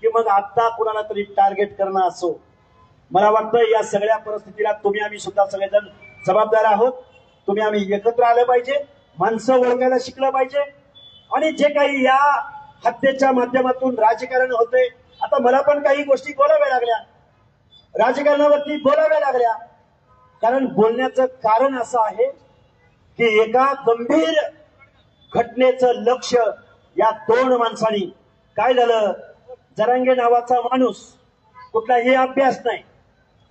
की मग आता कुणाला तरी टार्गेट करणं असो। मला वाटतं या सगळ्या परिस्थितीला तुम्ही आम्ही सुद्धा सगळेजण जबाबदार आहोत। तुम्ही आम्ही एकत्र आलं पाहिजे, माणसं ओळखायला शिकलं पाहिजे। आणि जे काही या हत्येच्या माध्यमातून राजकारण होते, आता मला पण काही गोष्टी बोलाव्या लागल्या, राजकारणावरती बोलाव्या लागल्या। कारण बोलण्याचं कारण असं आहे की एका गंभीर घटनेचं लक्ष या दोन माणसांनी, काय झालं, जरांगे नावाचा माणूस, कुठलाही अभ्यास नाही,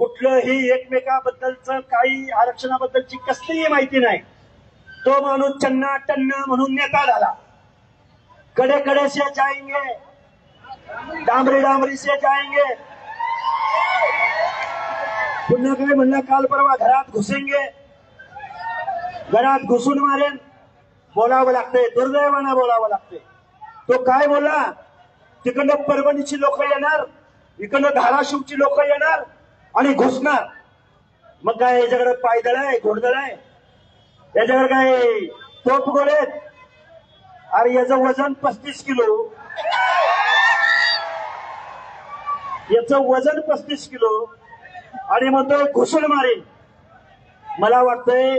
कुठलंही एकमेकाबद्दलचं काही आरक्षणाबद्दलची कसलीही माहिती नाही, तो माणूस चन्ना टन्ना म्हणून नेता झाला। कड़े कड़े से जाएंगे, डांबरी डांबरी से जाएंगे, पुन्हा काय म्हणलं, काल परवा घरात घुसेंगे, घरात घुसून मारेन, बोलावं लागतंय, दुर्दैवानं बोलावं लागतंय। तो काय बोला, तिकडनं परभणीची लोक येणार, इकडनं धाराशिवची लोक येणार आणि घुसणार। मग काय याच्याकडे पायदळ आहे, घोडदळ आहे, याच्याकडे काय तोप गोळेत? अरे याचं वजन 35 किलो, याचं वजन 35 किलो आणि मग तो घुसून मारेल। मला वाटतंय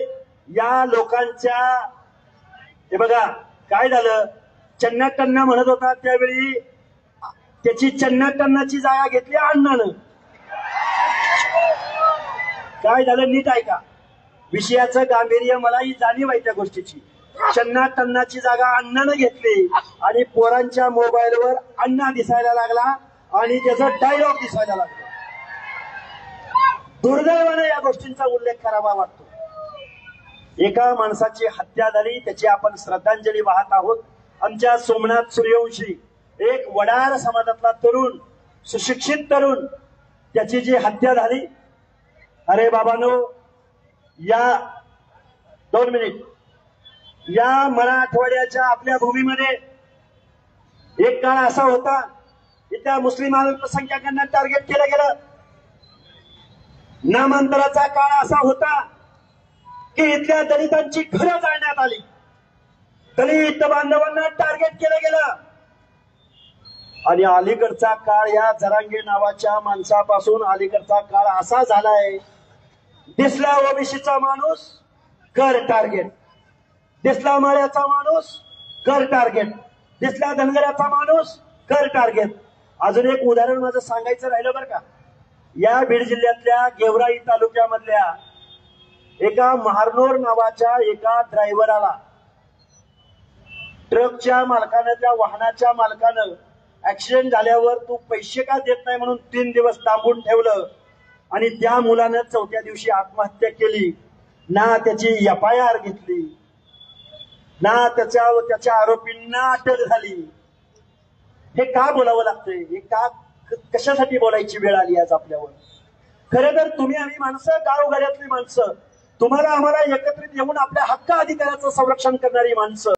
या लोकांच्या, हे बघा काय झालं, चन्ना टन्ना म्हणत होता त्यावेळी त्याची चन्ना टन्नाची जागा घेतली अण्णानं। काय झालं नीट ऐका, विषयाचं गांभीर्य मलाही जाणीव आहे त्या गोष्टीची। चन्ना टन्नाची जागा अण्णानं घेतली आणि पोरांच्या मोबाईलवर अण्णा दिसायला लागला आणि त्याचा डायलॉग दिसायला लागला। दुर्दैवाने या गोष्टींचा उल्लेख करावा वाटतो। एका माणसाची हत्या झाली, त्याची आपण श्रद्धांजली वाहत आहोत। आमच्या सोमनाथ सूर्यवंशी, एक वडार समाजातला तरुण, सुशिक्षित तरुण, त्याची जी हत्या झाली, अरे बाबांनो, या 2 मिनिट, या मराठवाड्याच्या आपल्या भूमीमध्ये एक काळ असा होता, इथल्या मुस्लिम अल्पसंख्याकांना टार्गेट केलं गेलं। नामांतराचा काळ असा होता की इथल्या दलितांची घरं जाळण्यात आली, दलित बांधवांना टार्गेट केलं गेलं। आणि अलीकडचा काळ, या जरांगे नावाच्या माणसापासून अलीकडचा काळ असा झालाय, दिसला ओबीसीचा माणूस कर टार्गेट, दिसला माळ्याचा माणूस कर टार्गेट, दिसला धनगराचा माणूस कर टार्गेट। अजून एक उदाहरण माझं सांगायचं राहिलं बरं का, या बीड जिल्ह्यातल्या गेवराई तालुक्यामधल्या एका महारनोर नावाच्या एका ड्रायव्हराला ट्रकच्या मालकानं, त्या वाहनाच्या मालकानं ऍक्सिडेंट झाल्यावर तू पैसे का देत नाही म्हणून 3 दिवस थांबून ठेवलं आणि त्या मुलानं 4थ्या दिवशी आत्महत्या केली। ना त्याची FIR घेतली, ना त्याच्या आरोपींना अटक झाली। हे का बोलावं लागतंय, हे का, कशासाठी बोलायची वेळ आली आज आपल्यावर? खरं तर तुम्ही आम्ही माणसं, गावगाड्यातली माणसं, तुम्हाला आम्हाला एकत्रित येऊन आपल्या हक्क अधिकाराचं संरक्षण करणारी माणसं,